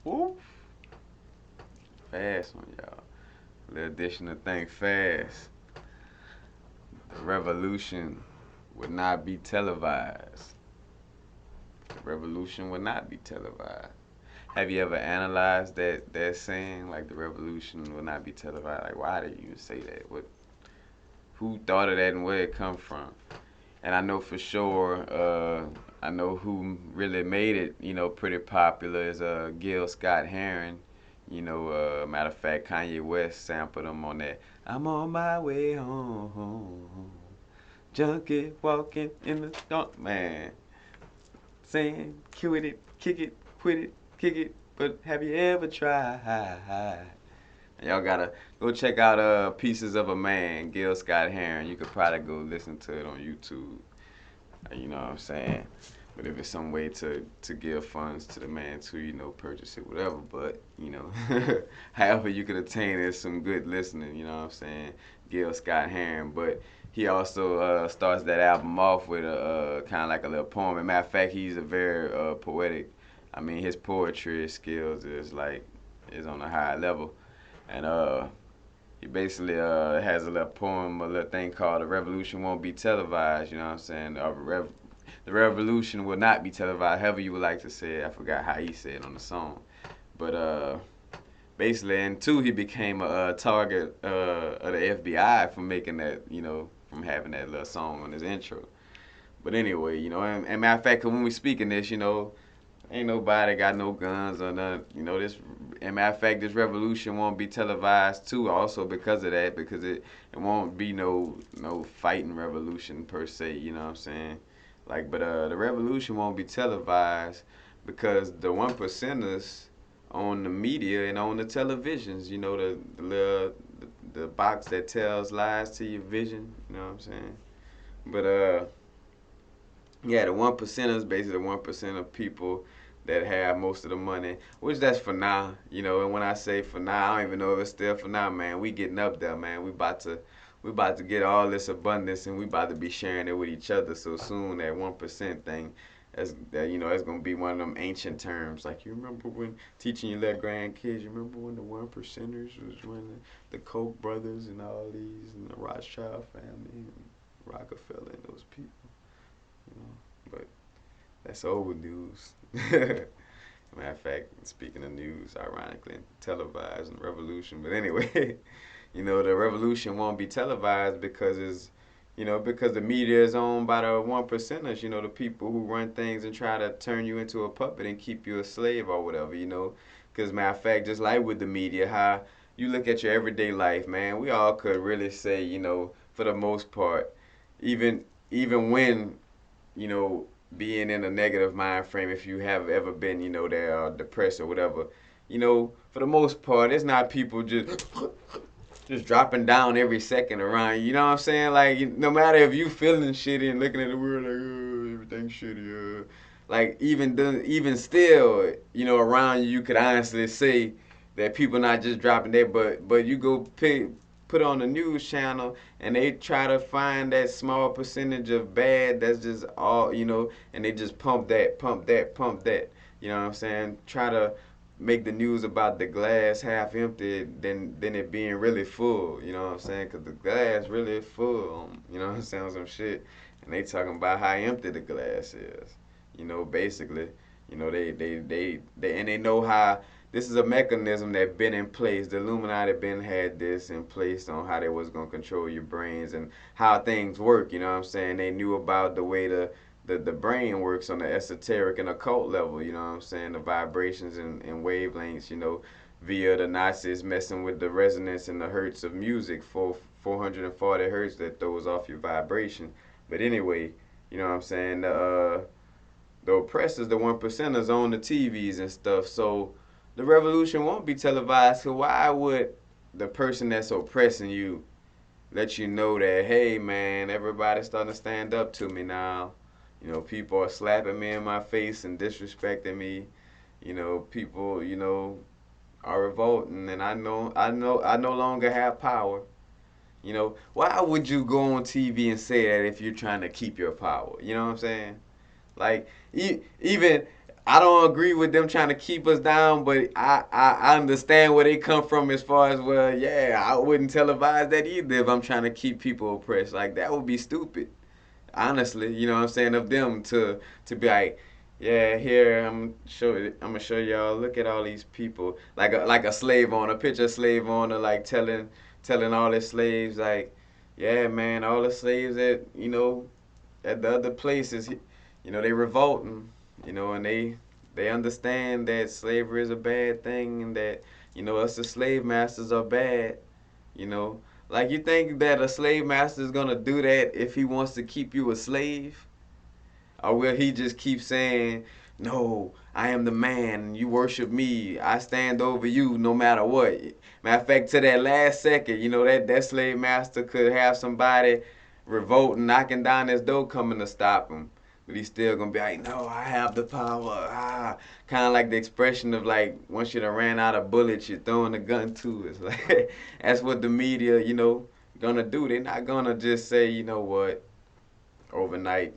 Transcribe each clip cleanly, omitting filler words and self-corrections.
Whoop. Fast on y'all. Little addition to think fast. The revolution would not be televised. The revolution would not be televised. Have you ever analyzed that saying, like the revolution will not be televised? Like, why did you even say that? What? Who thought of that and where it come from? And I know for sure, I know who really made it, pretty popular is Gil Scott Heron. Matter of fact, Kanye West sampled him on that. I'm on my way home, junkie walking in the dark, man. Saying, quit it, kick it, quit it, kick it. But have you ever tried? Y'all gotta go check out Pieces of a Man, Gil Scott Heron. You could probably go listen to it on YouTube. You know what I'm saying? But if it's some way to give funds to the man to, purchase it, whatever. But, however you could attain it, some good listening, you know what I'm saying? Gil Scott Heron. But he also starts that album off with a kind of like a little poem. As a matter of fact, he's a very poetic. I mean, his poetry skills is on a high level. And he basically has a little poem, a little thing called "The Revolution Won't Be Televised." You know what I'm saying? The revolution will not be televised. However you would like to say it. I forgot how he said it on the song, but basically, and two, he became a target of the FBI for making that, from having that little song on his intro. But anyway, and matter of fact, when we speaking this, ain't nobody got no guns or nothing. This, and matter of fact, this revolution won't be televised too. Also because of that, because it won't be no fighting revolution per se. You know what I'm saying? Like, but the revolution won't be televised because the one percenters on the media and on the televisions. The box that tells lies to your vision. You know what I'm saying? But yeah, the one percenters, basically the 1% of people that have most of the money, which that's for now, And when I say for now, I don't even know if it's still for now, man. We getting up there, man. We about to get all this abundance, and we about to be sharing it with each other. So soon, that 1% thing, that's gonna be one of them ancient terms. Like, you remember when teaching your little grandkids? You remember when the one percenters was when the Koch brothers and all these, and the Rothschild family, and Rockefeller and those people. But that's old news. Matter of fact, speaking of news, ironically, televised and revolution. But anyway, the revolution won't be televised because the media is owned by the one percenters. The people who run things and try to turn you into a puppet and keep you a slave or whatever. Because matter of fact, just like with the media, how you look at your everyday life, man, we all could really say, for the most part, even even when you know, being in a negative mind frame if you have ever been, they're depressed or whatever. For the most part, it's not people just dropping down every second around you. You know what I'm saying? Like, no matter if you feeling shitty and looking at the world like, oh, everything's shitty, like even still, around you, you could honestly say that people not just dropping dead, but you go put on the news channel and they try to find that small percentage of bad that's just all, and they just pump that, pump that, pump that. You know what I'm saying? Try to make the news about the glass half empty than it being really full. You know what I'm saying? Because the glass really is full. You know what I'm saying? Some shit, and they talking about how empty the glass is. Basically, and they know how this is a mechanism that been in place. The Illuminati been had this in place on how they was gonna control your brains and how things work. You know what I'm saying? They knew about the way the brain works on the esoteric and occult level. You know what I'm saying? The vibrations and wavelengths. Via the Nazis messing with the resonance and the hertz of music for 440 hertz that throws off your vibration. But anyway, you know what I'm saying? The oppressors, the one percenters, own the TVs and stuff. So the revolution won't be televised. So why would the person that's oppressing you let you know that, hey man, everybody's starting to stand up to me now? People are slapping me in my face and disrespecting me. People, are revolting, and I no longer have power. Why would you go on TV and say that if you're trying to keep your power? You know what I'm saying? Like, even I don't agree with them trying to keep us down, but I understand where they come from as far as, well, yeah, I wouldn't televise that either if I'm trying to keep people oppressed. Like, that would be stupid. Honestly, you know what I'm saying, of them to be like, yeah, here I'm gonna show y'all. Look at all these people, like a slave owner, picture a slave owner like telling all his slaves like, yeah, man, all the slaves that at the other places, they revolting, and they understand that slavery is a bad thing and that us the slave masters are bad, you know. Like, you think that a slave master is gonna do that if he wants to keep you a slave? Or will he just keep saying, no, I am the man, and you worship me, I stand over you no matter what? Matter of fact, to that last second, that slave master could have somebody revolting, knocking down his door, coming to stop him. But he's still gonna be like, no, I have the power. Kind of like the expression of, like, once you done ran out of bullets, you're throwing a gun too. It's like that's what the media, gonna do. They're not gonna just say, you know what, overnight,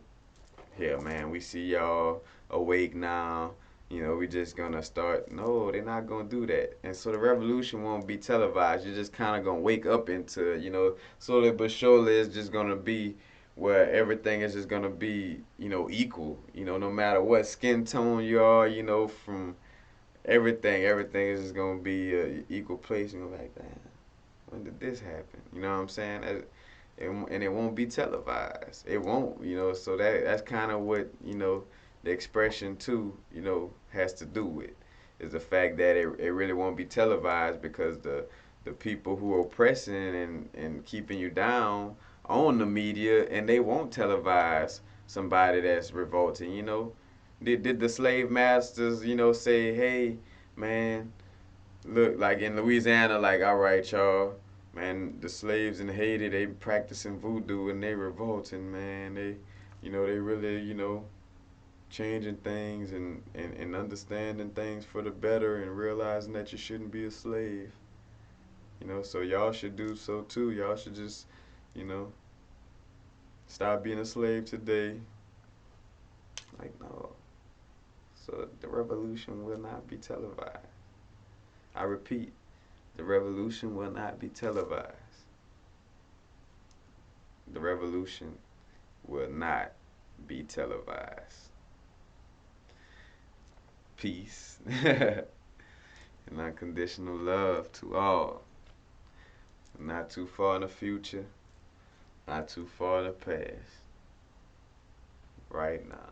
here, man, we see y'all awake now. We just gonna start. No, they're not gonna do that. And so the revolution won't be televised. You're just kind of gonna wake up into, slowly but surely it's just gonna be where everything is just gonna be, equal. No matter what skin tone you are, from everything is just gonna be a equal place. And you're like, damn, when did this happen? You know what I'm saying? And it won't be televised. It won't, So that's kind of what the expression too, has to do with, is the fact that it really won't be televised because the people who are oppressing and keeping you down own the media and they won't televise somebody that's revolting. Did the slave masters say, hey, man, look, like in Louisiana, like, all right, y'all, man, the slaves in Haiti, they practicing voodoo and they revolting, man. They really, changing things and understanding things for the better and realizing that you shouldn't be a slave. So y'all should do so too. Y'all should just, you know, stop being a slave today. Like, no. So the revolution will not be televised. I repeat, the revolution will not be televised. The revolution will not be televised. Peace and unconditional love to all. Not too far in the future, not too far in the past. Right now.